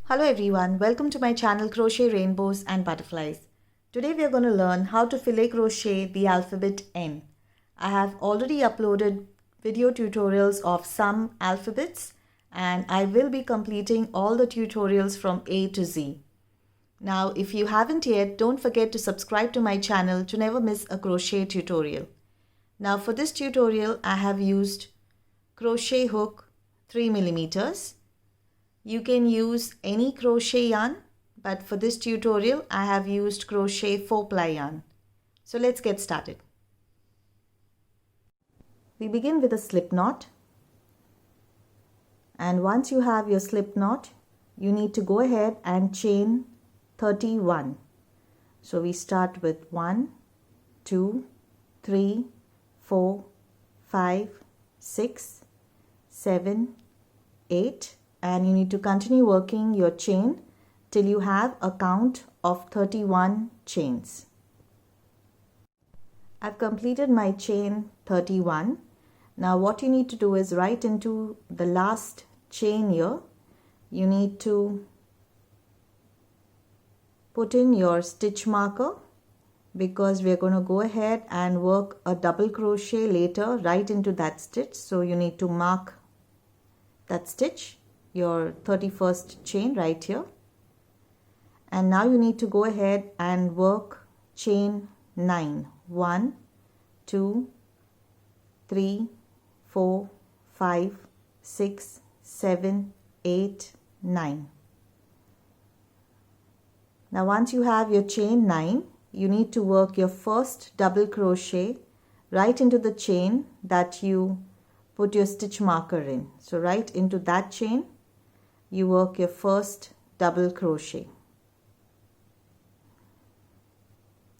Hello everyone, welcome to my channel Crochet Rainbows and Butterflies. Today we are going to learn how to filet crochet the alphabet N. I have already uploaded video tutorials of some alphabets and I will be completing all the tutorials from A to Z. Now if you haven't yet, don't forget to subscribe to my channel to never miss a crochet tutorial. Now for this tutorial I have used crochet hook 3 millimeters. You can use any crochet yarn, but for this tutorial I have used crochet 4-ply yarn. So let's get started. We begin with a slip knot, and once you have your slip knot, you need to go ahead and chain 31. So we start with 1, 2, 3, 4, 5, 6, 7, 8, and you need to continue working your chain till you have a count of 31 chains. I've completed my chain 31. Now what you need to do is right into the last chain here, you need to put in your stitch marker, because we're going to go ahead and work a double crochet later right into that stitch. So you need to mark that stitch, your 31st chain right here, and now you need to go ahead and work chain 9. 1, 2, 3, 4, 5, 6, 7, 8, 9. Now once you have your chain 9, you need to work your first double crochet right into the chain that you put your stitch marker in. So right into that chain you work your first double crochet.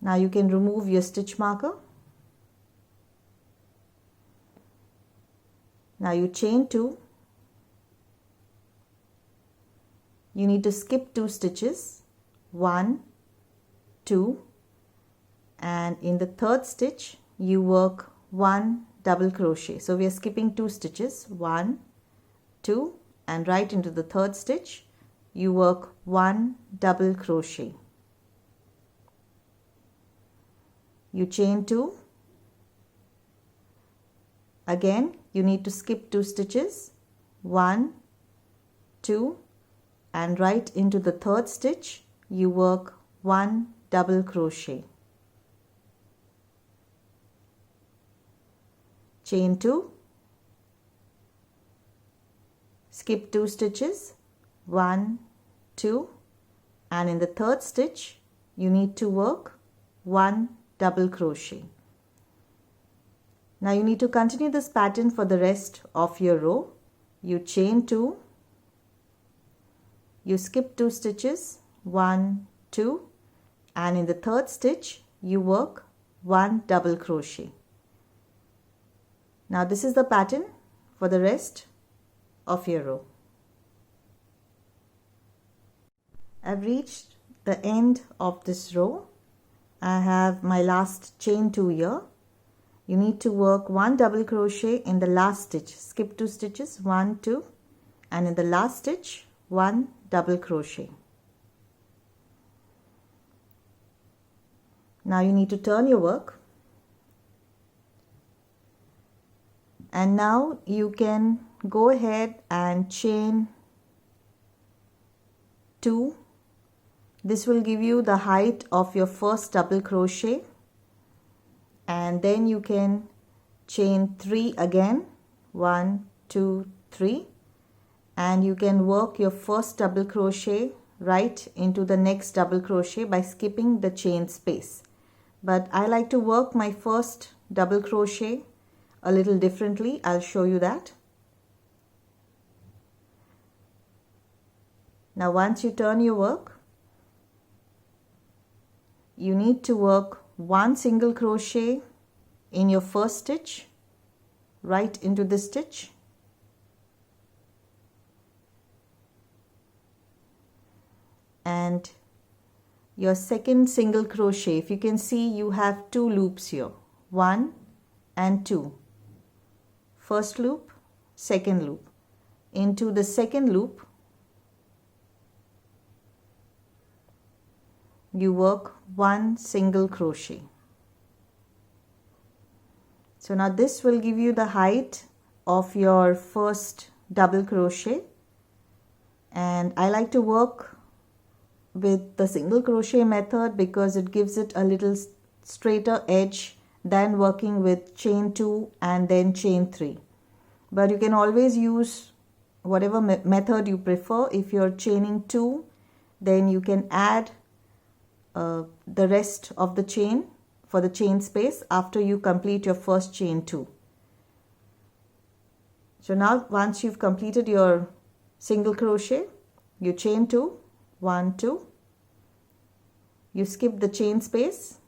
Now you can remove your stitch marker. Now you chain 2. You need to skip 2 stitches, 1, 2, and in the third stitch you work 1 double crochet. So we are skipping 2 stitches, 1, 2, and right into the third stitch you work 1 double crochet. You chain 2. Again you need to skip 2 stitches, 1, 2, and right into the third stitch you work 1 double crochet. Chain 2, skip 2 stitches, 1, 2, and in the third stitch you need to work 1 double crochet. Now you need to continue this pattern for the rest of your row. You chain 2, you skip 2 stitches, 1, 2, and in the third stitch you work 1 double crochet. Now this is the pattern for the rest of your row. I've reached the end of this row. I have my last chain 2 here. You need to work 1 double crochet in the last stitch. Skip 2 stitches, 1, 2, and in the last stitch 1 double crochet. Now you need to turn your work, and now you can go ahead and chain 2. This will give you the height of your first double crochet, and then you can chain 3 again, 1, 2, 3, and you can work your first double crochet right into the next double crochet by skipping the chain space. But I like to work my first double crochet a little differently. I'll show you that. Now once you turn your work, you need to work 1 single crochet in your first stitch right into this stitch, and your second single crochet. If you can see, you have 2 loops here, 1 and 2. First loop, second loop. Into the second loop you work 1 single crochet. So now this will give you the height of your first double crochet, and I like to work with the single crochet method because it gives it a little straighter edge than working with chain 2 and then chain 3. But you can always use whatever method you prefer. If you're chaining 2, then you can add the rest of the chain for the chain space after you complete your first chain 2. So now once you've completed your single crochet, you chain 2, 1, 2, you skip the chain space,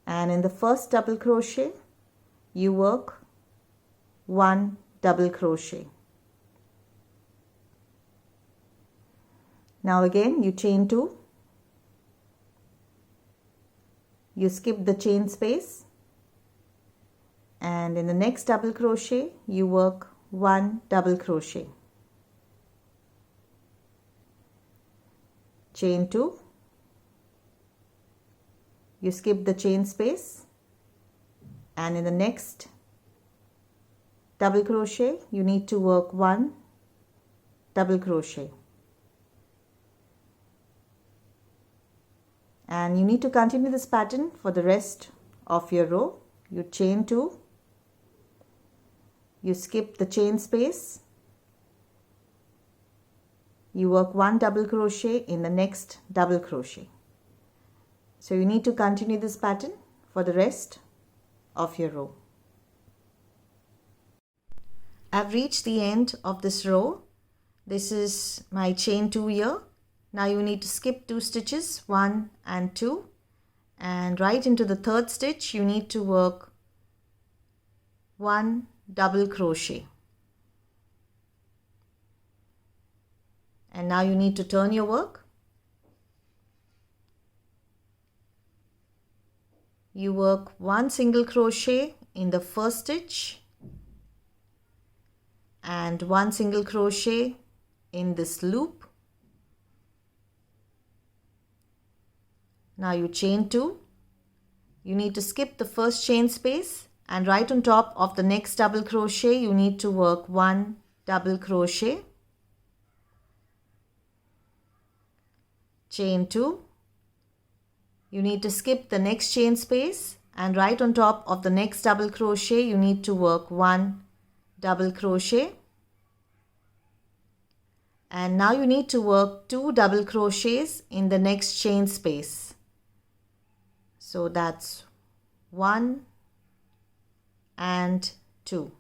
and in the first double crochet you work 1 double crochet. Now again you chain 2, you skip the chain space, and in the next double crochet you work 1 double crochet. Chain 2, you skip the chain space, and in the next double crochet you need to work 1 double crochet. And you need to continue this pattern for the rest of your row. You chain 2, you skip the chain space, you work 1 double crochet in the next double crochet. So you need to continue this pattern for the rest of your row. I've reached the end of this row. This is my chain 2 here. Now you need to skip 2 stitches, 1 and 2, and right into the third stitch you need to work 1 double crochet. And now you need to turn your work. You work 1 single crochet in the first stitch and 1 single crochet in this loop. Now you chain 2, you need to skip the first chain space, and right on top of the next double crochet you need to work 1 double crochet. Chain 2, you need to skip the next chain space, and right on top of the next double crochet you need to work 1 double crochet. And now you need to work 2 double crochets in the next chain space. So that's 1 and 2.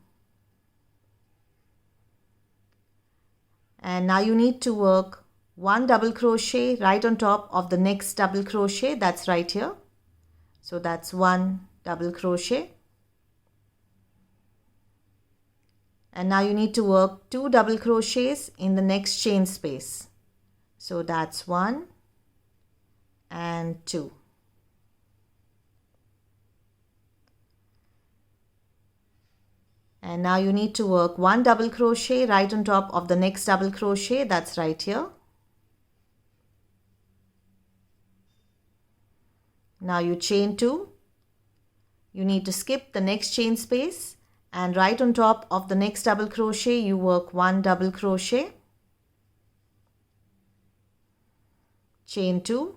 And now you need to work 1 double crochet right on top of the next double crochet, that's right here. So that's 1 double crochet. And now you need to work 2 double crochets in the next chain space. So that's 1 and 2. And now you need to work 1 double crochet right on top of the next double crochet, that's right here. Now you chain 2, you need to skip the next chain space, and right on top of the next double crochet you work 1 double crochet. Chain 2,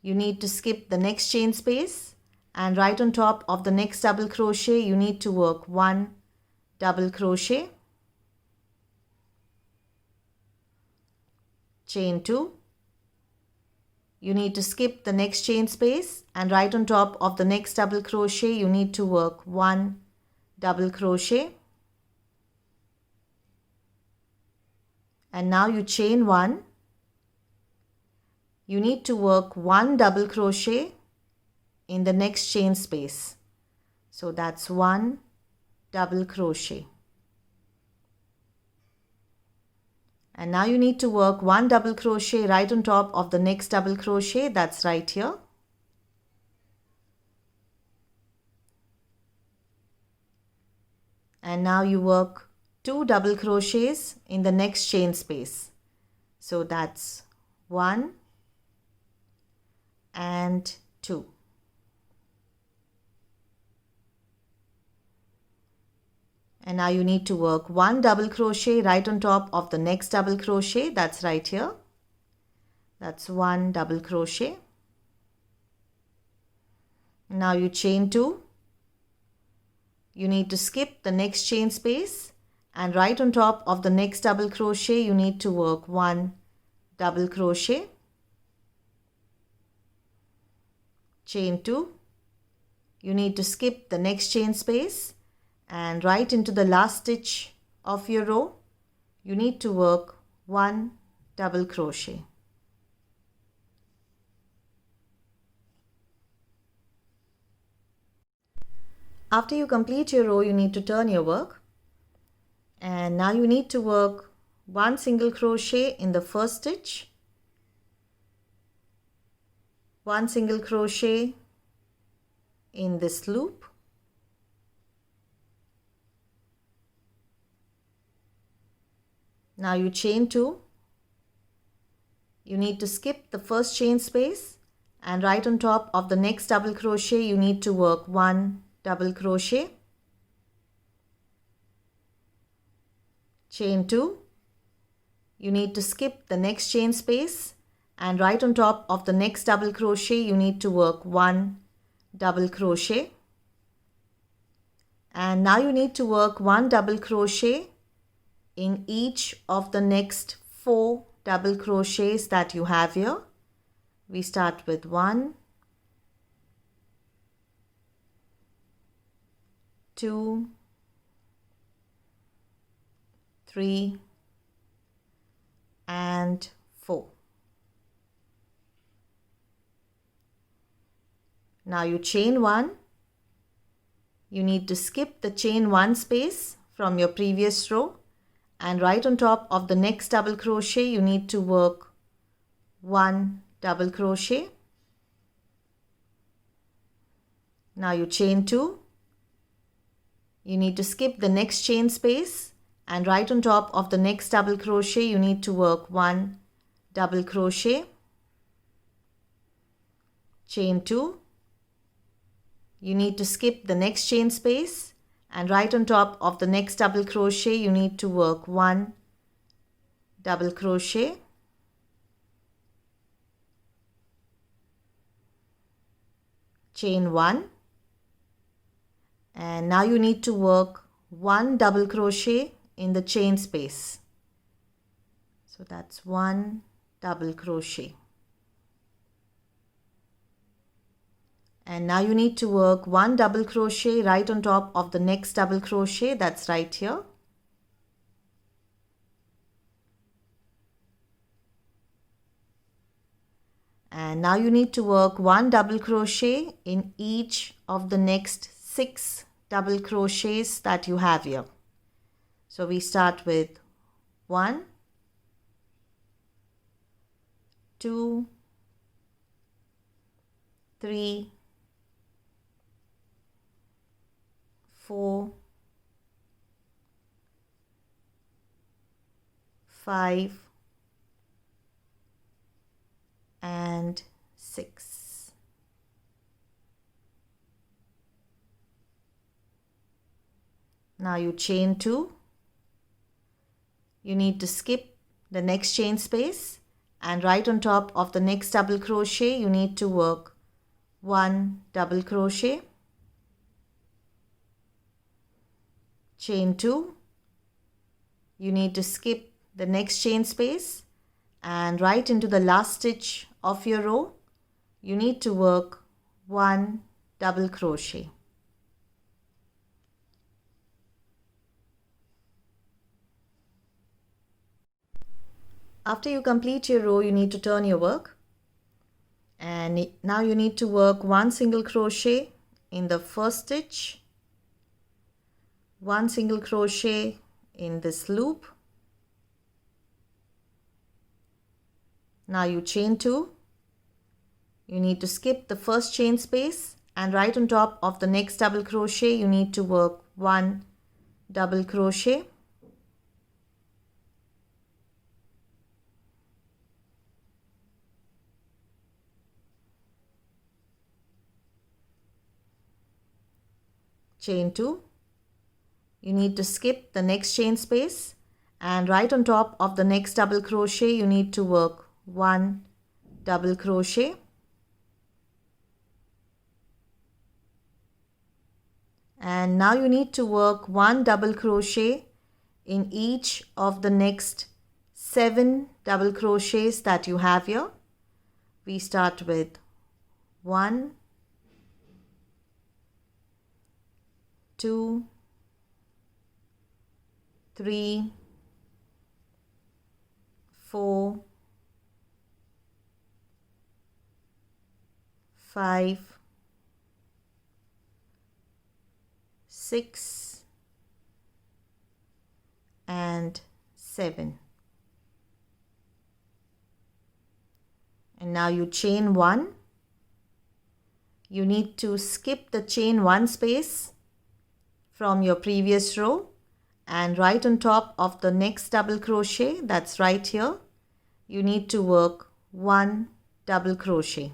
you need to skip the next chain space, and right on top of the next double crochet you need to work 1 double crochet. Chain 2, you need to skip the next chain space, and right on top of the next double crochet you need to work 1 double crochet. And now you chain 1, you need to work 1 double crochet in the next chain space. So that's 1 double crochet. And now you need to work 1 double crochet right on top of the next double crochet, that's right here. And now you work 2 double crochets in the next chain space. So that's 1 and 2. And now you need to work 1 double crochet right on top of the next double crochet. That's right here. That's 1 double crochet. Now you chain 2. You need to skip the next chain space, and right on top of the next double crochet you need to work 1 double crochet. Chain 2. You need to skip the next chain space, and right into the last stitch of your row you need to work 1 double crochet. After you complete your row, you need to turn your work, and now you need to work 1 single crochet in the first stitch, 1 single crochet in this loop, now you chain 2. You need to skip the first chain space, and right on top of the next double crochet you need to work 1 double crochet. Chain 2. You need to skip the next chain space, and right on top of the next double crochet you need to work 1 double crochet. And now you need to work 1 double crochet in each of the next 4 double crochets that you have here. We start with 1, 2, 3 and 4. Now you chain 1. You need to skip the chain 1 space from your previous row, and right on top of the next double crochet you need to work 1 double crochet. Now you chain 2. You need to skip the next chain space, and right on top of the next double crochet you need to work 1 double crochet. Chain 2. You need to skip the next chain space, and right on top of the next double crochet you need to work 1 double crochet. Chain 1. And now you need to work 1 double crochet in the chain space. So that's 1 double crochet. And now you need to work 1 double crochet right on top of the next double crochet. That's right here. And now you need to work 1 double crochet in each of the next 6 double crochets that you have here. So we start with 1, 2, 3, 4, 5 and 6. Now you chain 2. You need to skip the next chain space, and right on top of the next double crochet you need to work 1 double crochet. Chain 2. You need to skip the next chain space, and right into the last stitch of your row you need to work 1 double crochet. After you complete your row, you need to turn your work, and now you need to work 1 single crochet in the first stitch, 1 single crochet in this loop. Now you chain 2. You need to skip the first chain space, and right on top of the next double crochet you need to work 1 double crochet. chain 2. You need to skip the next chain space, and right on top of the next double crochet you need to work 1 double crochet, and now you need to work 1 double crochet in each of the next 7 double crochets that you have here. We start with 1, 2, 3, 4, 5, 6, and 7. And now you chain 1. You need to skip the chain 1 space from your previous row, and right on top of the next double crochet, that's right here, you need to work 1 double crochet.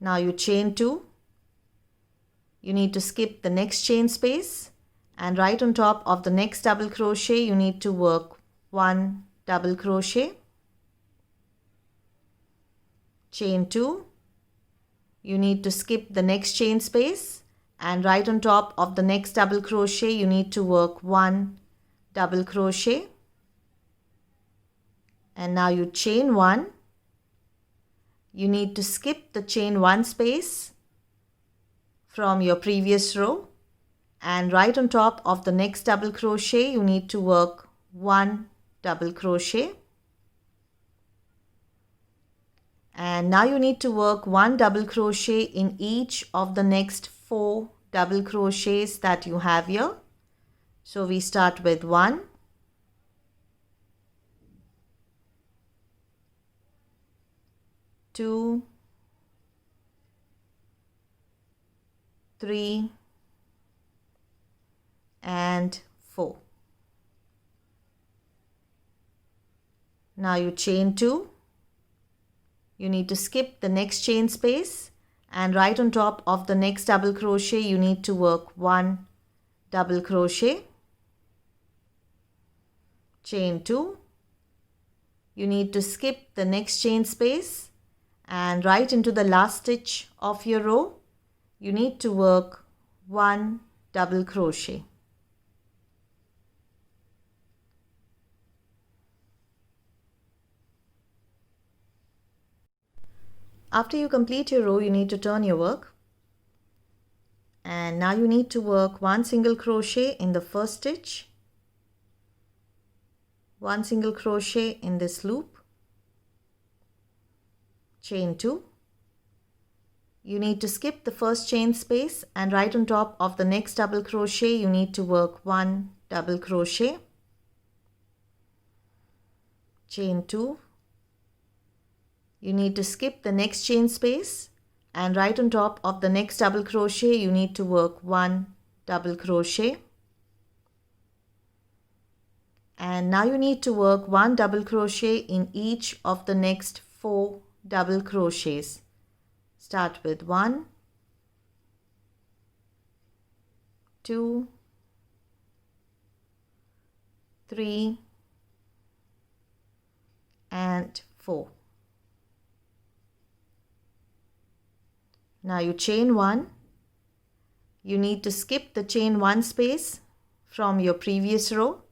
Now you chain 2. You need to skip the next chain space, and right on top of the next double crochet you need to work 1 double crochet, chain 2. You need to skip the next chain space, and right on top of the next double crochet you need to work 1 double crochet, and now you chain 1. You need to skip the chain 1 space from your previous row, and right on top of the next double crochet you need to work 1 double crochet, and now you need to work 1 double crochet in each of the next 4 double crochets that you have here. So we start with 1, 2, 3, and 4. Now you chain 2. You need to skip the next chain space, and right on top of the next double crochet you need to work 1 double crochet, chain 2. You need to skip the next chain space, and right into the last stitch of your row you need to work 1 double crochet. After you complete your row, you need to turn your work, and now you need to work 1 single crochet in the first stitch, 1 single crochet in this loop, chain 2. You need to skip the first chain space, and right on top of the next double crochet you need to work 1 double crochet, chain 2. You need to skip the next chain space, and right on top of the next double crochet you need to work 1 double crochet, and now you need to work 1 double crochet in each of the next 4 double crochets. Start with 1, 2, 3, and 4. Now you chain 1. You need to skip the chain 1 space from your previous row,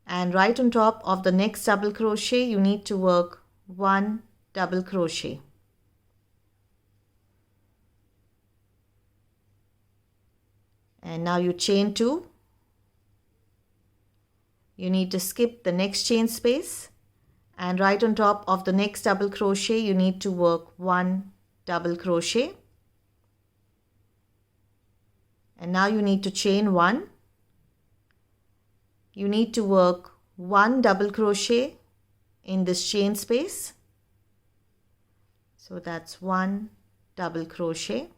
and right on top of the next double crochet you need to work 1 double crochet. And now you chain 2. You need to skip the next chain space, and right on top of the next double crochet you need to work 1 double crochet. And now you need to chain 1. You need to work 1 double crochet in this chain space. So that's 1 double crochet.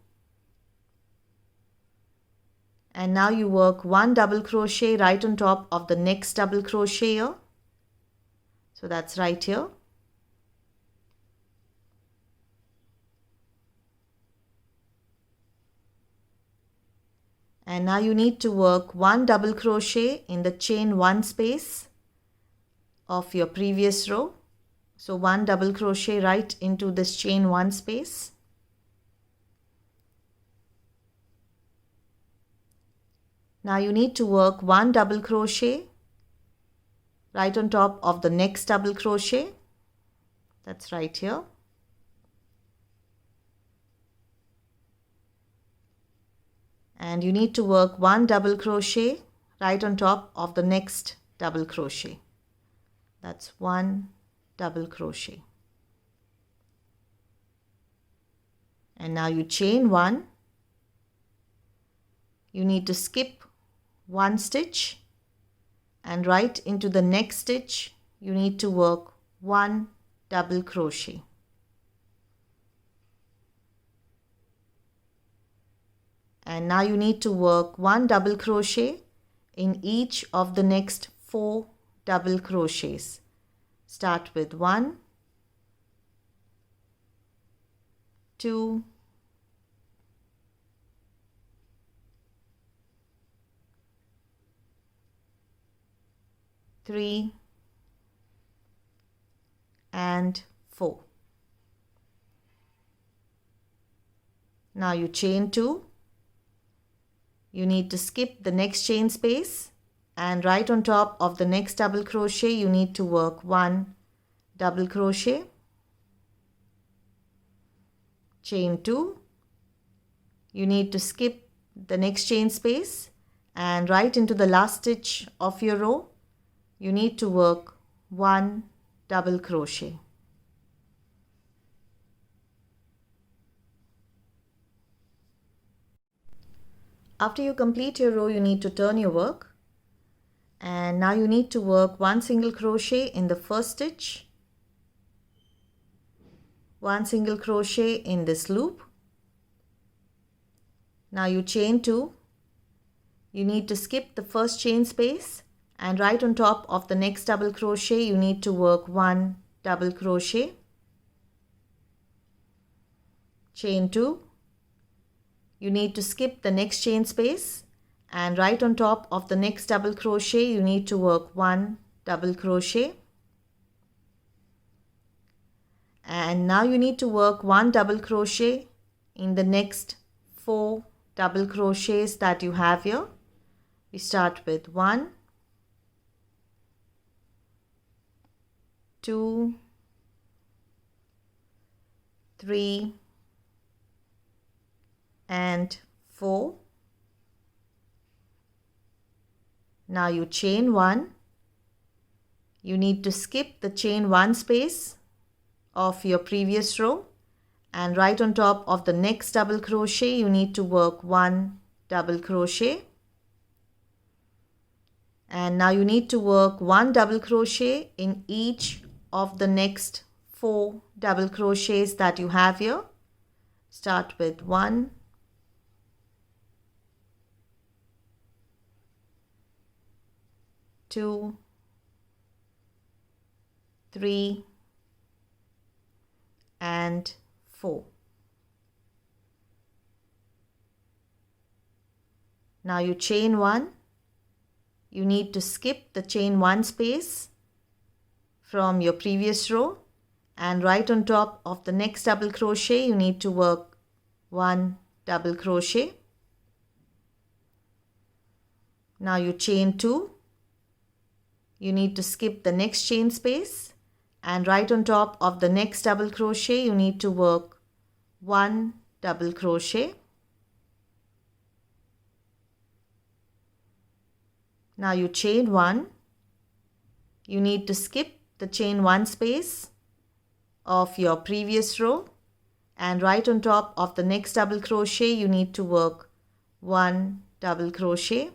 And now you work 1 double crochet right on top of the next double crochet here. So that's right here. And now you need to work 1 double crochet in the chain 1 space of your previous row. So 1 double crochet right into this chain 1 space. Now you need to work 1 double crochet right on top of the next double crochet. That's right here. And you need to work 1 double crochet right on top of the next double crochet. That's 1 double crochet. And now you chain 1. You need to skip 1 stitch, and right into the next stitch you need to work 1 double crochet. And now you need to work 1 double crochet in each of the next 4 double crochets. Start with 1, 2, 3, and 4. Now you chain 2. You need to skip the next chain space, and right on top of the next double crochet you need to work 1 double crochet, chain 2. You need to skip the next chain space, and right into the last stitch of your row you need to work 1 double crochet. After you complete your row, you need to turn your work, and now you need to work 1 single crochet in the first stitch, 1 single crochet in this loop. Now you chain 2. You need to skip the first chain space, and right on top of the next double crochet you need to work 1 double crochet, chain 2. You need to skip the next chain space, and right on top of the next double crochet you need to work 1 double crochet. And now you need to work 1 double crochet in the next 4 double crochets that you have here. We start with 1, 2, 3, and 4. Now you chain 1. You need to skip the chain 1 space of your previous row, and right on top of the next double crochet you need to work 1 double crochet. And now you need to work 1 double crochet in each of the next 4 double crochets that you have here. Start with 1, 2, 3, and 4. Now you chain 1. You need to skip the chain 1 space from your previous row, and right on top of the next double crochet you need to work 1 double crochet. Now you chain 2. You need to skip the next chain space, and right on top of the next double crochet you need to work 1 double crochet. Now you chain 1. You need to skip the chain 1 space of your previous row, and right on top of the next double crochet you need to work 1 double crochet.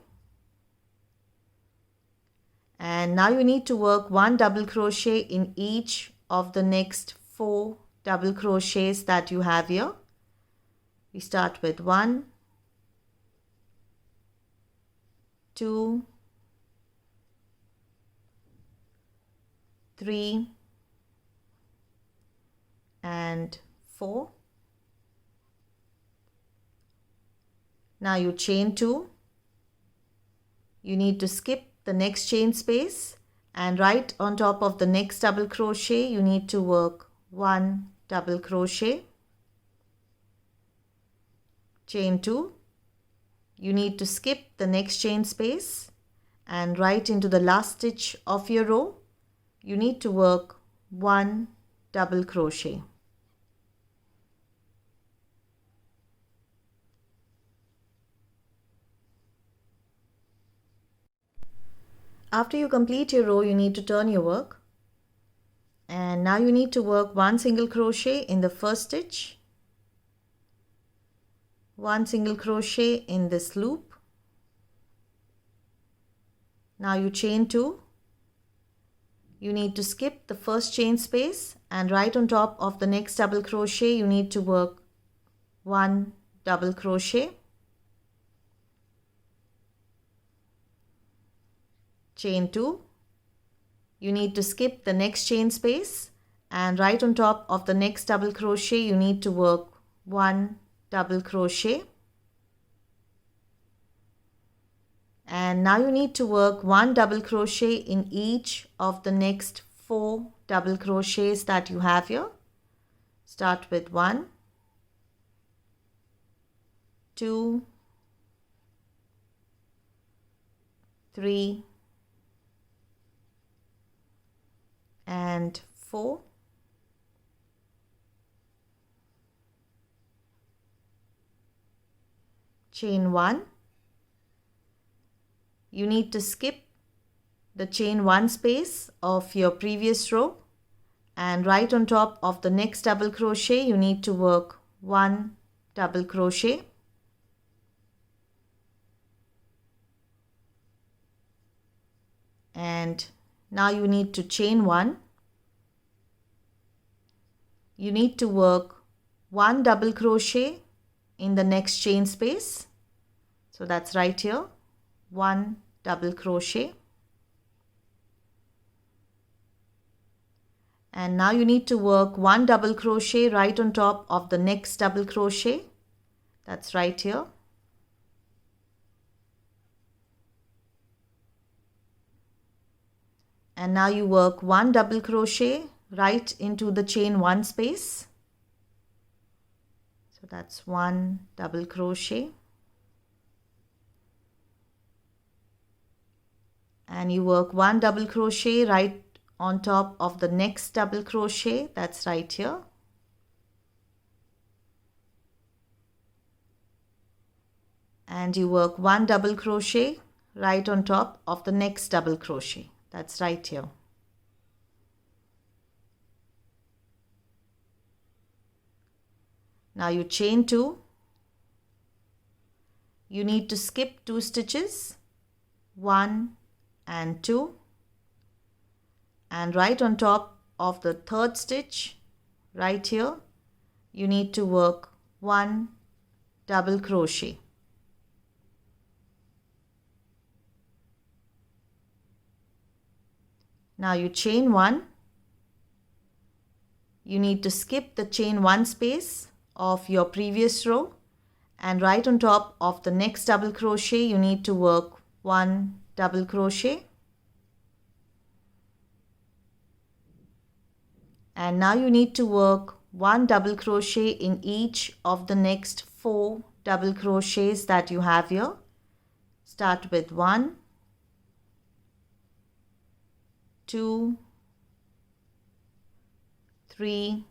And now you need to work 1 double crochet in each of the next 4 double crochets that you have here. We start with 1, 2, 3, and 4. Now you chain 2. you need to skip the next chain space, and right on top of the next double crochet you need to work 1 double crochet, chain 2, you need to skip the next chain space, and right into the last stitch of your row you need to work 1 double crochet. After you complete your row, you need to turn your work, and now you need to work 1 single crochet in the first stitch, 1 single crochet in this loop. Now you chain 2. You need to skip the first chain space, and right on top of the next double crochet you need to work 1 double crochet, chain 2. You need to skip the next chain space, and right on top of the next double crochet you need to work 1 double crochet, and now you need to work 1 double crochet in each of the next 4 double crochets that you have here. Start with 1, 2, 3, and 4. Chain 1. You need to skip the chain 1 space of your previous row, and right on top of the next double crochet you need to work 1 double crochet, and now you need to chain 1. You need to work 1 double crochet in the next chain space, so that's right here, 1 double crochet, and now you need to work 1 double crochet right on top of the next double crochet, that's right here, and now you work 1 double crochet right into the chain 1 space, so that's 1 double crochet, and you work 1 double crochet right on top of the next double crochet, that's right here, and you work 1 double crochet right on top of the next double crochet, that's right here. Now you chain 2. You need to skip 2 stitches, 1 and 2, and right on top of the third stitch right here you need to work 1 double crochet. Now you chain 1. You need to skip the chain 1 space of your previous row, and right on top of the next double crochet you need to work 1 double crochet, and now you need to work 1 double crochet in each of the next 4 double crochets that you have here. Start with 1, 2, 3,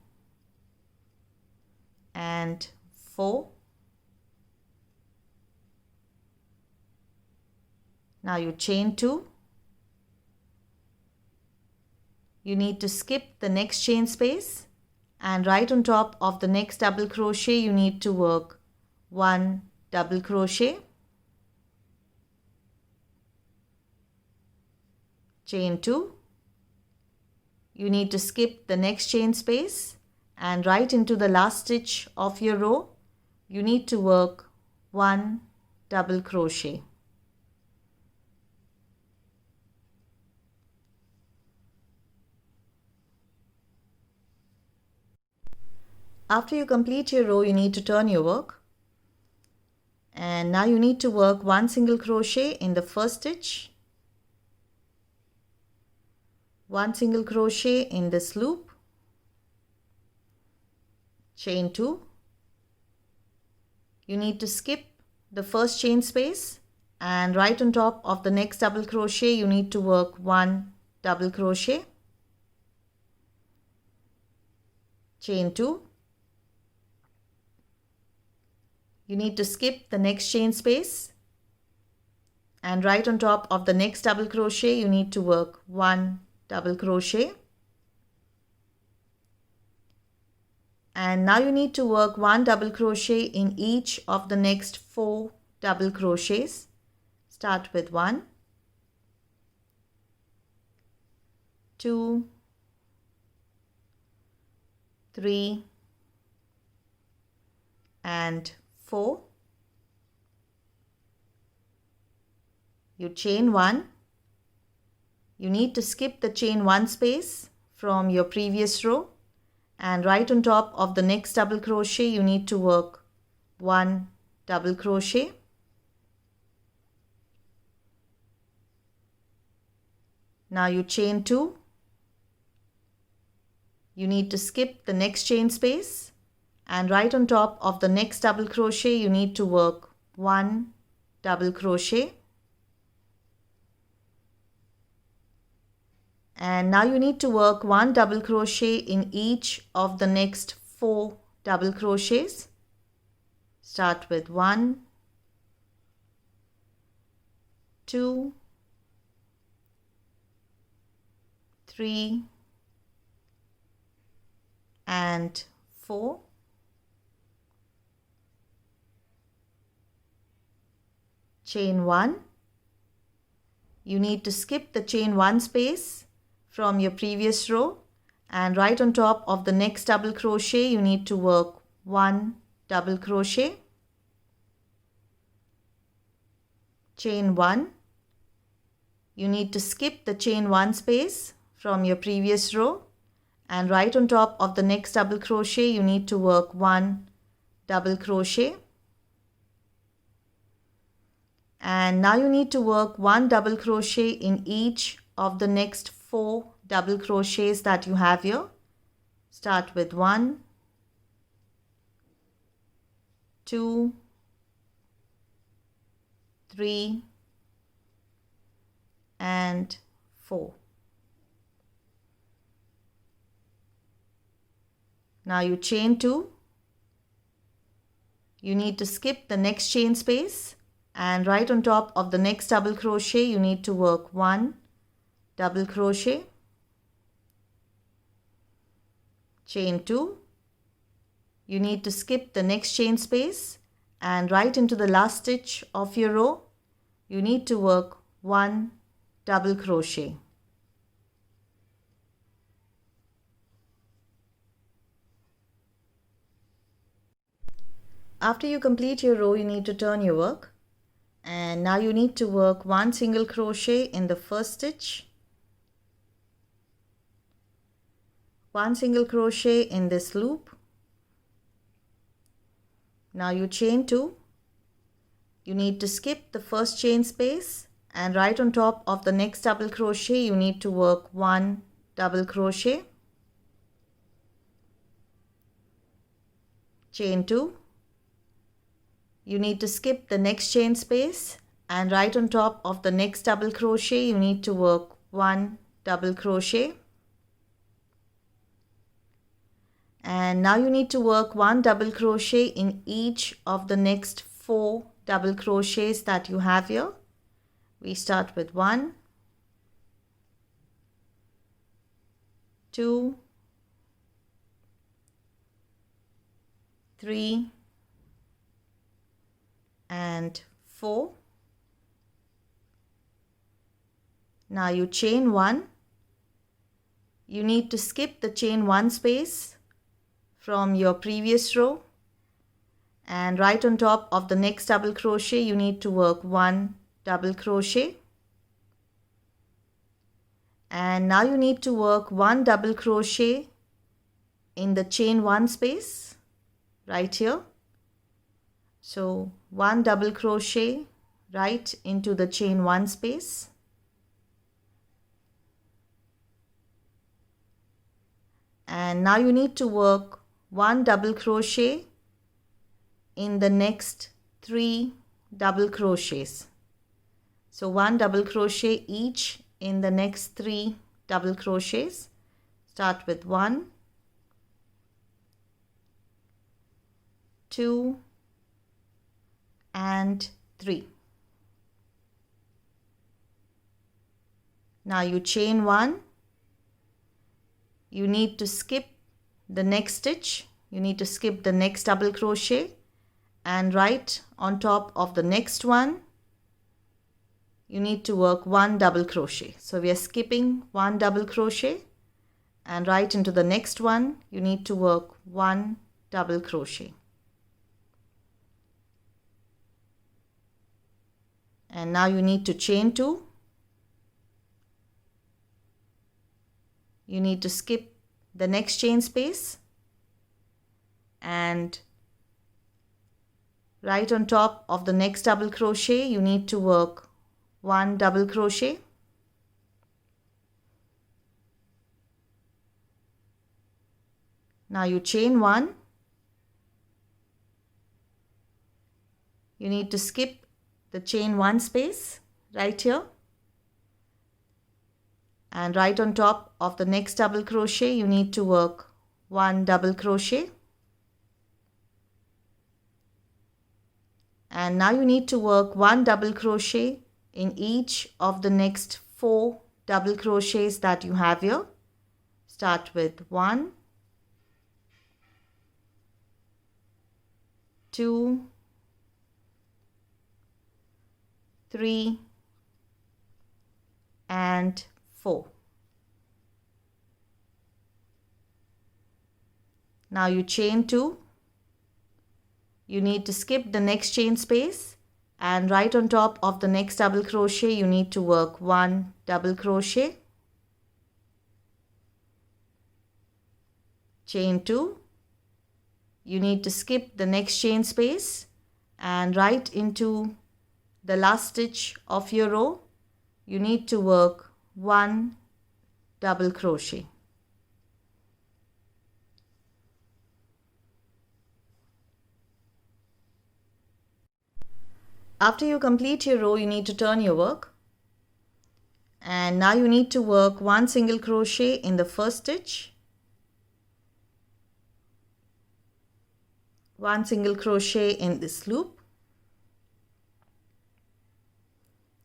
and 4. Now you chain 2. You need to skip the next chain space, and right on top of the next double crochet you need to work 1 double crochet, chain 2. You need to skip the next chain space, and right into the last stitch of your row you need to work 1 double crochet. After you complete your row, you need to turn your work, And now you need to work 1 single crochet in the first stitch, 1 single crochet in this loop, chain 2. You need to skip the first chain space, and right on top of the next double crochet you need to work 1 double crochet, chain 2. You need to skip the next chain space, and right on top of the next double crochet you need to work 1 double crochet. And now you need to work 1 double crochet in each of the next 4 double crochets. Start with 1, 2, 3 and 4. You chain 1. You need to skip the chain 1 space from your previous row, and right on top of the next double crochet you need to work 1 double crochet. Now you chain 2. You need to skip the next chain space, and right on top of the next double crochet you need to work 1 double crochet. And now you need to work 1 double crochet in each of the next 4 double crochets. Start with 1, 2, 3 and 4. Chain 1. You need to skip the chain 1 space from your previous row, and right on top of the next double crochet you need to work 1 double crochet, chain 1. You need to skip the chain 1 space from your previous row, and right on top of the next double crochet you need to work 1 double crochet. And now you need to work 1 double crochet in each of the next 4 double crochets that you have here. Start with 1, 2, 3 and 4. Now you chain 2. You need to skip the next chain space, and right on top of the next double crochet you need to work 1 double crochet, chain 2. You need to skip the next chain space, and right into the last stitch of your row you need to work 1 double crochet. After you complete your row you need to turn your work, and now you need to work 1 single crochet in the first stitch, 1 single crochet in this loop. Now you chain 2. You need to skip the first chain space, and right on top of the next double crochet you need to work 1 double crochet, chain 2. You need to skip the next chain space, and right on top of the next double crochet you need to work 1 double crochet. And now you need to work 1 double crochet in each of the next 4 double crochets that you have here. We start with 1, 2, 3 and 4. Now you chain 1. You need to skip the chain 1 space from your previous row, and right on top of the next double crochet you need to work 1 double crochet. And now you need to work 1 double crochet in the chain 1 space right here, So 1 double crochet right into the chain 1 space, and now you need to work 1 double crochet in the next 3 double crochets. So 1 double crochet each in the next 3 double crochets. Start with 1, 2 and 3. Now you chain 1. You need to skip the next stitch. You need to skip the next double crochet, and right on top of the next one you need to work 1 double crochet. So we are skipping 1 double crochet, and right into the next one you need to work 1 double crochet. And now you need to chain 2. You need to skip the next chain space, and right on top of the next double crochet you need to work 1 double crochet. Now you chain 1. You need to skip the chain 1 space right here, and right on top of the next double crochet you need to work 1 double crochet. And now you need to work 1 double crochet in each of the next 4 double crochets that you have here. Start with 1, 2, 3 and 4. Now you chain 2. You need to skip the next chain space, and right on top of the next double crochet you need to work 1 double crochet. Chain 2. You need to skip the next chain space, and right into the last stitch of your row you need to work 1 double crochet. After you complete your row you need to turn your work, and now you need to work 1 single crochet in the first stitch, 1 single crochet in this loop.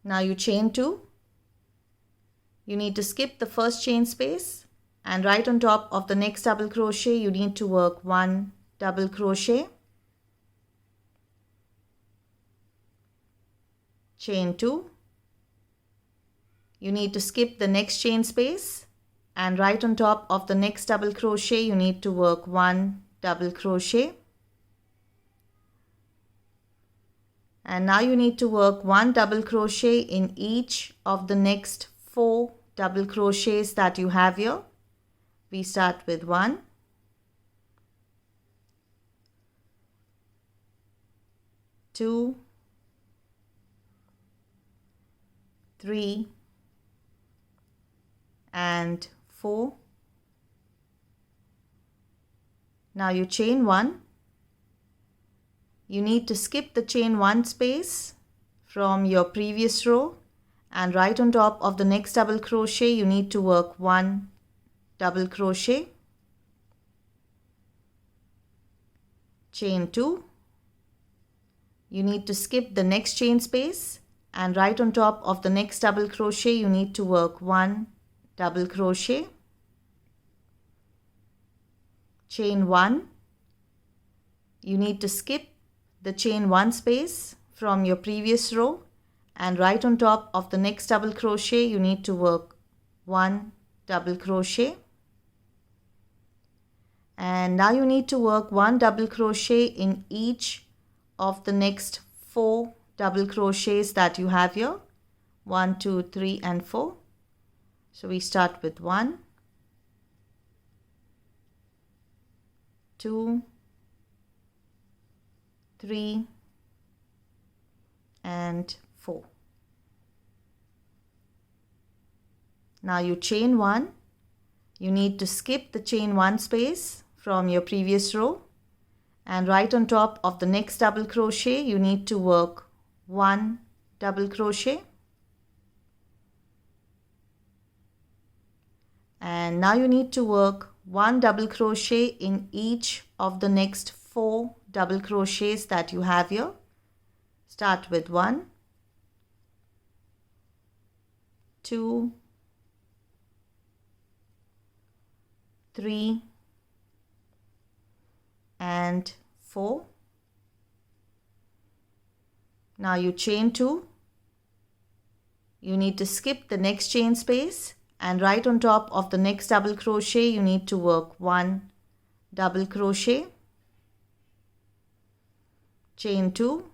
Now you chain 2. You need to skip the first chain space, and right on top of the next double crochet you need to work 1 double crochet. Chain 2. You need to skip the next chain space, and right on top of the next double crochet you need to work 1 double crochet. And now you need to work 1 double crochet in each of the next 4 double crochets that you have here. We start with 1, 2, 3 and 4. Now you chain 1. You need to skip the chain 1 space from your previous row, and right on top of the next double crochet you need to work 1 double crochet. Chain 2. You need to skip the next chain space, and right on top of the next double crochet you need to work 1 double crochet. Chain 1. You need to skip the chain 1 space from your previous row, and right on top of the next double crochet you need to work 1 double crochet. And now you need to work 1 double crochet in each of the next 4 double crochets that you have here. 1, 2, 3 and 4. So we start with 1, 2, 3 and 4. Now you chain 1. You need to skip the chain 1 space from your previous row, and right on top of the next double crochet you need to work 1 double crochet. And now you need to work 1 double crochet in each of the next 4 double crochets that you have here. Start with 1, 2, 3 and 4. Now you chain 2. You need to skip the next chain space, and right on top of the next double crochet you need to work 1 double crochet. Chain 2.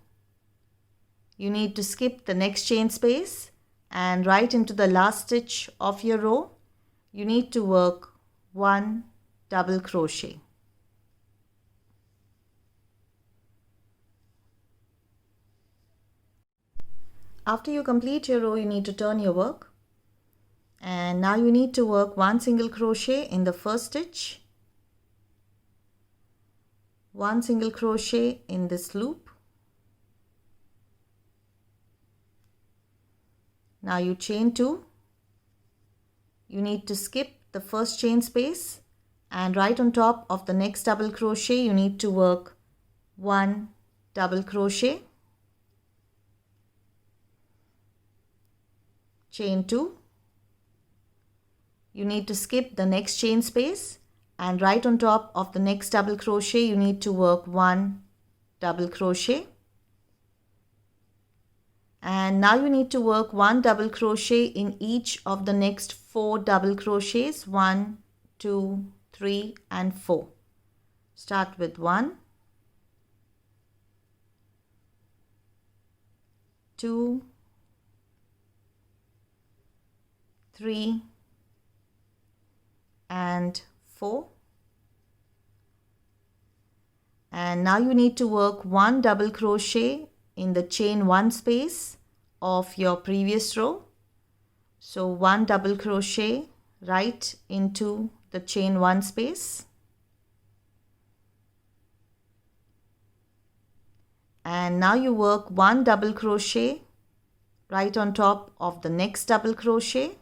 You need to skip the next chain space, and right into the last stitch of your row you need to work 1 double crochet. After you complete your row, you need to turn your work, and now you need to work 1 single crochet in the first stitch, 1 single crochet in this loop. Now you chain 2. You need to skip the first chain space, and right on top of the next double crochet you need to work 1 double crochet. Chain 2. You need to skip the next chain space, and right on top of the next double crochet you need to work 1 double crochet. And now you need to work 1 double crochet in each of the next 4 double crochets, 1, 2, 3 and 4. Start with 1, 2, 3 and 4. And now you need to work 1 double crochet in the chain 1 space of your previous row. So 1 double crochet right into the chain 1 space, and now you work 1 double crochet right on top of the next double crochet,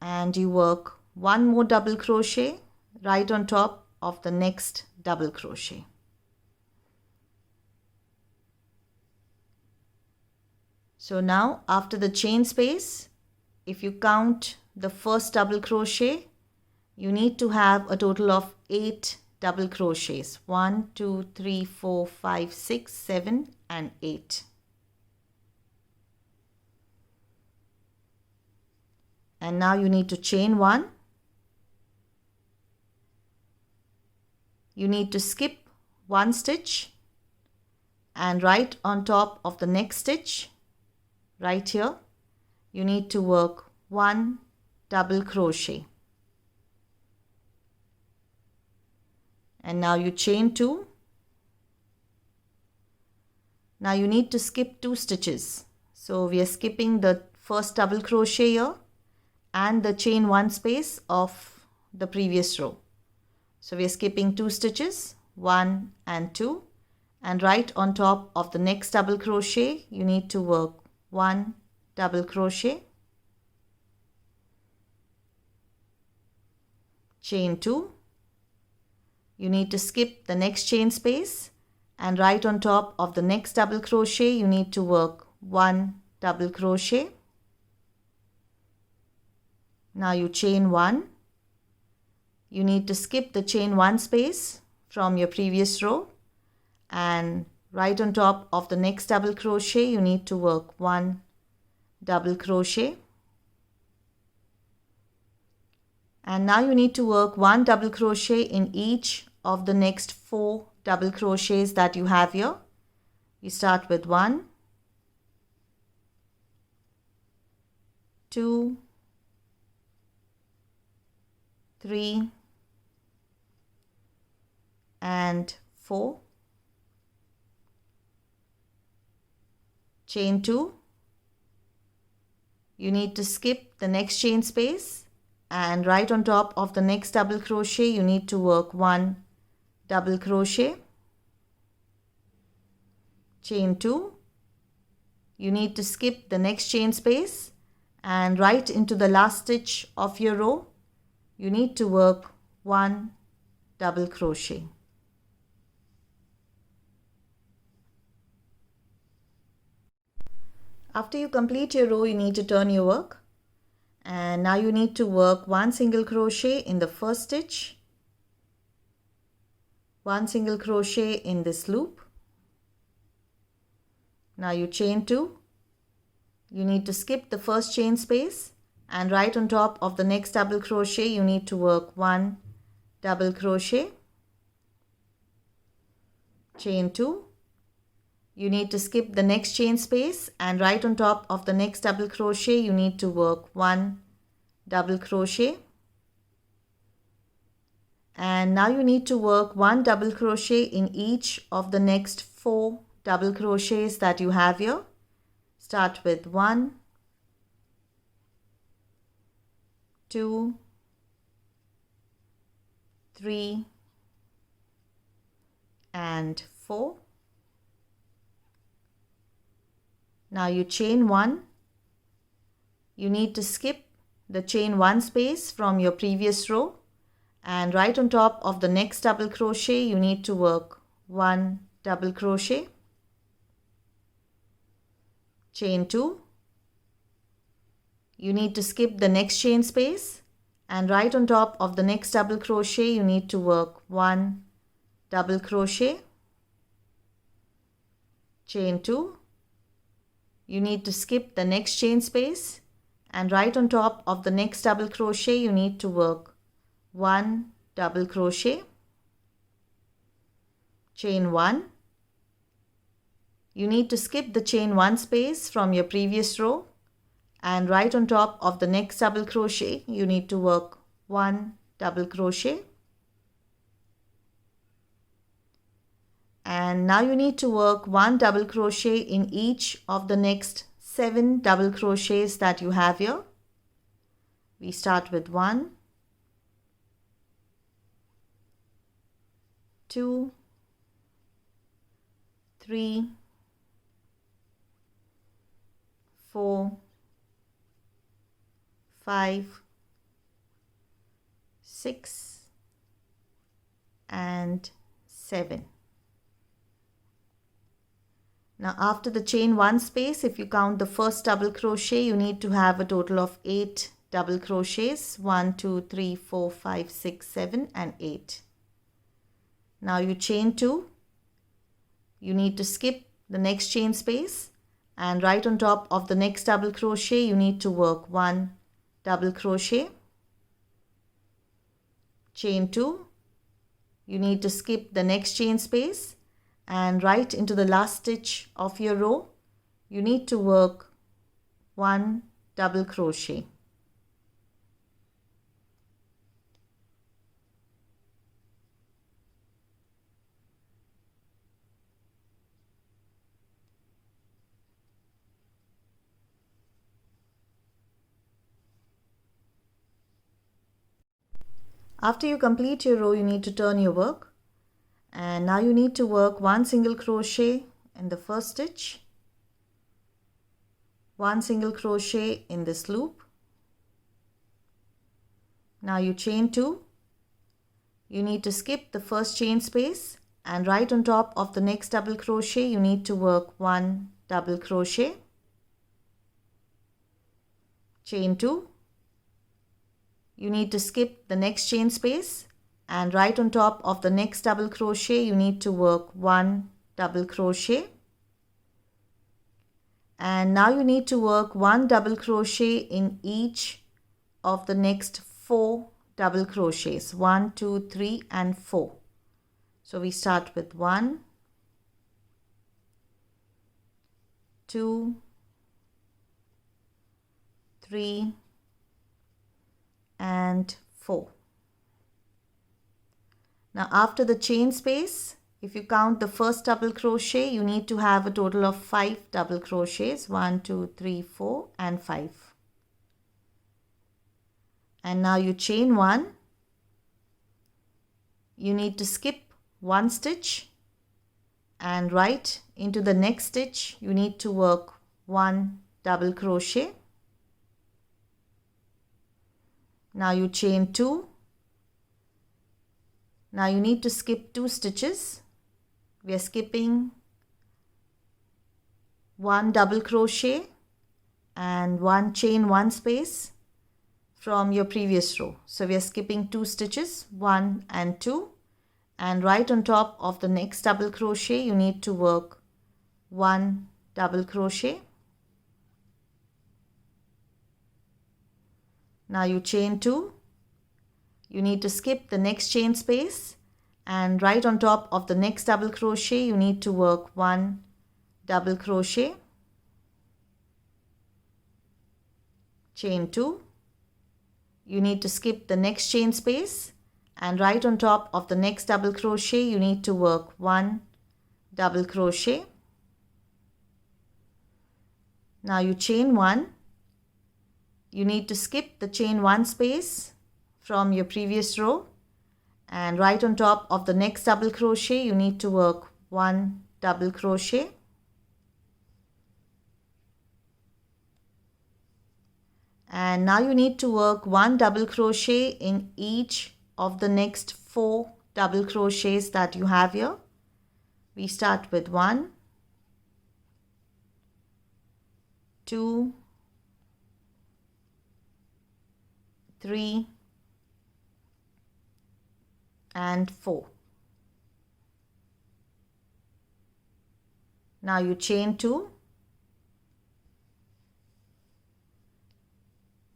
and you work 1 more double crochet right on top of the next double crochet. So now after the chain space, if you count the first double crochet, you need to have a total of 8 double crochets. 1, 2, 3, 4, 5, 6, 7 and 8. And now you need to chain 1. You need to skip 1 stitch, and right on top of the next stitch, right here, you need to work 1 double crochet. And now you chain 2. Now you need to skip 2 stitches. So we are skipping the first double crochet here and the chain 1 space of the previous row. So we are skipping 2 stitches, 1 and 2, and right on top of the next double crochet you need to work 1 double crochet, chain 2. You need to skip the next chain space, and right on top of the next double crochet you need to work 1 double crochet. Now you chain 1. You need to skip the chain 1 space from your previous row, and right on top of the next double crochet you need to work 1 double crochet. And now you need to work 1 double crochet in each of the next 4 double crochets that you have here. You start with 1, 2, 3 and 4, chain 2. You need to skip the next chain space, and right on top of the next double crochet you need to work 1 double crochet, chain 2. You need to skip the next chain space, and right into the last stitch of your row you need to work 1 double crochet. After you complete your row, you need to turn your work, and now you need to work 1 single crochet in the first stitch, 1 single crochet in this loop. Now you chain 2. You need to skip the first chain space, and right on top of the next double crochet you need to work 1 double crochet, chain 2. You need to skip the next chain space, and right on top of the next double crochet you need to work 1 double crochet, and now you need to work 1 double crochet in each of the next 4 double crochets that you have here. Start with 1, 2, 3 and 4. Now you chain 1. You need to skip the chain 1 space from your previous row, and right on top of the next double crochet you need to work 1 double crochet, chain 2. You need to skip the next chain space, and right on top of the next double crochet you need to work 1 double crochet, chain 2. You need to skip the next chain space, and right on top of the next double crochet you need to work 1 double crochet, chain 1. You need to skip the chain 1 space from your previous row, and right on top of the next double crochet you need to work 1 double crochet. And now you need to work 1 double crochet in each of the next 7 double crochets that you have here. We start with 1, 2, 3, 4, 5, 6 and 7. Now after the chain 1 space, if you count the first double crochet, you need to have a total of 8 double crochets. 1, 2, 3, 4, 5, 6, 7 and 8. Now you chain 2. You need to skip the next chain space, and right on top of the next double crochet you need to work 1 double crochet, chain 2. You need to skip the next chain space, and right into the last stitch of your row you need to work 1 double crochet. After you complete your row, you need to turn your work, and now you need to work 1 single crochet in the first stitch, 1 single crochet in this loop. Now you chain 2. You need to skip the first chain space, and right on top of the next double crochet you need to work 1 double crochet, chain 2. You need to skip the next chain space, and right on top of the next double crochet you need to work 1 double crochet, and now you need to work 1 double crochet in each of the next 4 double crochets, 1, 2, 3 and 4. So we start with 1, 2, 3 and 4. Now after the chain space, if you count the first double crochet, you need to have a total of 5 double crochets. 1, 2, 3, 4 and 5. And now you chain 1. You need to skip 1 stitch, and right into the next stitch you need to work 1 double crochet. Now you chain 2. Now you need to skip 2 stitches. We are skipping 1 double crochet and 1 chain 1 space from your previous row. So we are skipping 2 stitches, 1 and 2, and right on top of the next double crochet you need to work 1 double crochet. Now you chain 2. You need to skip the next chain space, and right on top of the next double crochet you need to work 1 double crochet. Chain 2. You need to skip the next chain space, and right on top of the next double crochet you need to work 1 double crochet. Now you chain 1. You need to skip the chain 1 space from your previous row, and right on top of the next double crochet you need to work 1 double crochet. And now you need to work 1 double crochet in each of the next 4 double crochets that you have here. We start with 1, 2, 3 and 4. Now you chain 2.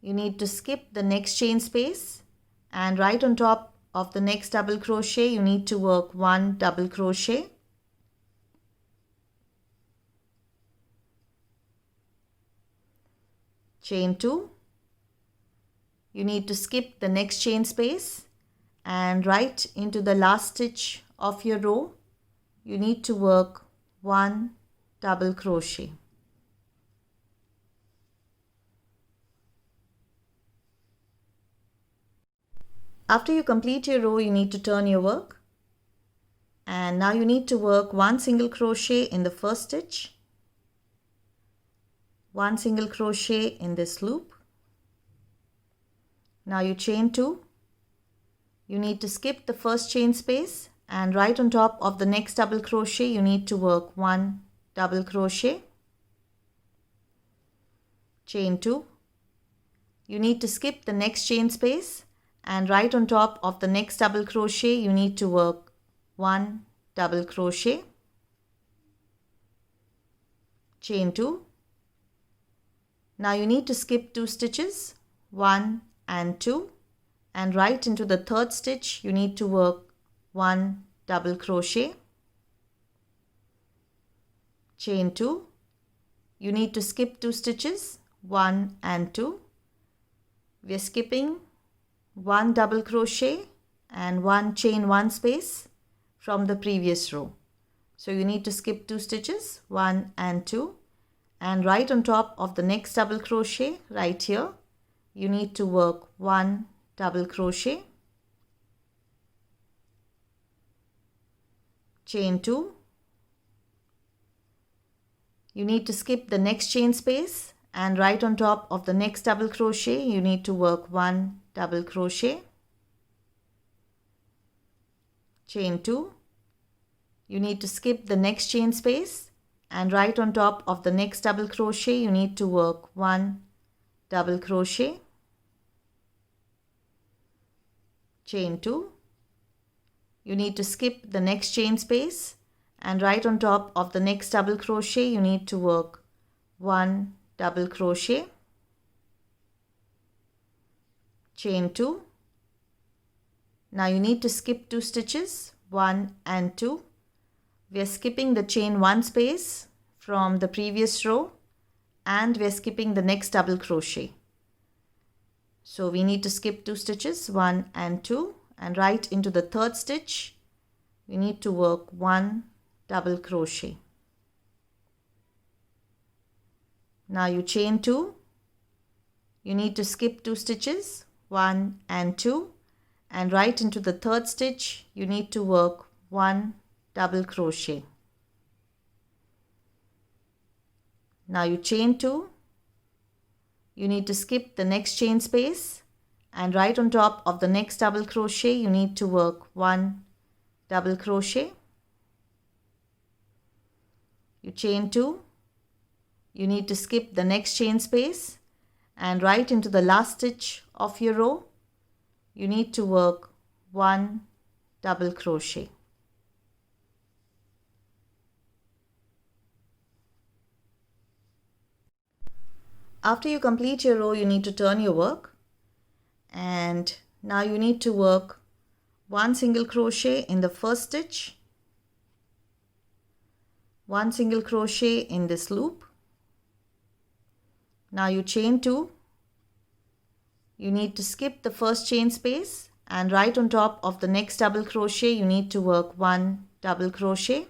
You need to skip the next chain space, and right on top of the next double crochet you need to work 1 double crochet. Chain 2. You need to skip the next chain space, and right into the last stitch of your row you need to work 1 double crochet. After you complete your row you need to turn your work, and now you need to work 1 single crochet in the first stitch, 1 single crochet in this loop. Now you chain 2. You need to skip the first chain space, and right on top of the next double crochet you need to work 1 double crochet. Chain 2. You need to skip the next chain space, and right on top of the next double crochet you need to work 1 double crochet. Chain 2. Now you need to skip 2 stitches, 1 and 2, and right into the third stitch you need to work 1 double crochet. Chain 2. You need to skip 2 stitches, 1 and 2. We are skipping 1 double crochet and 1 chain 1 space from the previous row. So you need to skip 2 stitches, 1 and 2, and right on top of the next double crochet right here you need to work 1 double crochet. Chain 2. You need to skip the next chain space, and right on top of the next double crochet you need to work 1 double crochet. Chain 2. You need to skip the next chain space, and right on top of the next double crochet you need to work 1 double crochet. Chain 2. You need to skip the next chain space, and right on top of the next double crochet you need to work 1 double crochet. Chain 2. Now you need to skip 2 stitches, 1 and 2. We are skipping the chain 1 space from the previous row, and we are skipping the next double crochet. So we need to skip 2 stitches, 1 and 2, and right into the third stitch, you need to work 1 double crochet. Now you chain 2. You need to skip 2 stitches, 1 and 2, and right into the third stitch, you need to work 1 double crochet. Now you chain 2. You need to skip the next chain space, and right on top of the next double crochet, you need to work 1 double crochet. You chain 2. You need to skip the next chain space, and right into the last stitch of your row, you need to work 1 double crochet. After you complete your row, you need to turn your work, and now you need to work 1 single crochet in the first stitch, 1 single crochet in this loop. Now you chain 2. You need to skip the first chain space, and right on top of the next double crochet, you need to work 1 double crochet.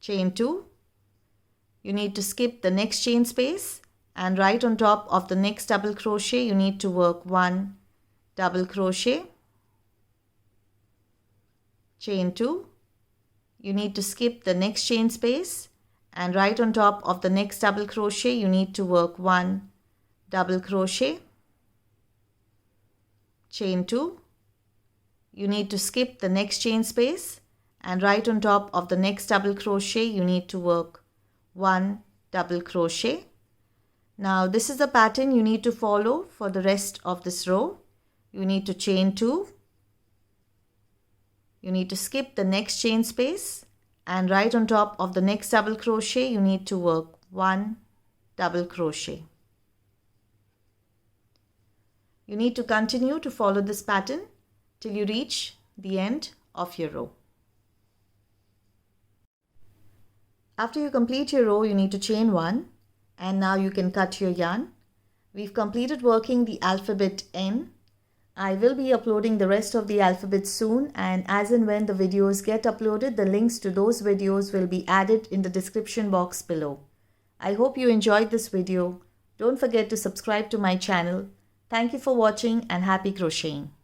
Chain 2. You need to skip the next chain space, and right on top of the next double crochet, you need to work 1 double crochet. Chain 2. You need to skip the next chain space, and right on top of the next double crochet, you need to work 1 double crochet. Chain 2. You need to skip the next chain space, and right on top of the next double crochet, you need to work 1 double crochet. Now this is the pattern you need to follow for the rest of this row. You need to chain 2. You need to skip the next chain space, and right on top of the next double crochet, you need to work 1 double crochet. You need to continue to follow this pattern till you reach the end of your row. After you complete your row, you need to chain 1, and now you can cut your yarn. We've completed working the alphabet N. I will be uploading the rest of the alphabet soon, and as and when the videos get uploaded, the links to those videos will be added in the description box below. I hope you enjoyed this video. Don't forget to subscribe to my channel. Thank you for watching and happy crocheting.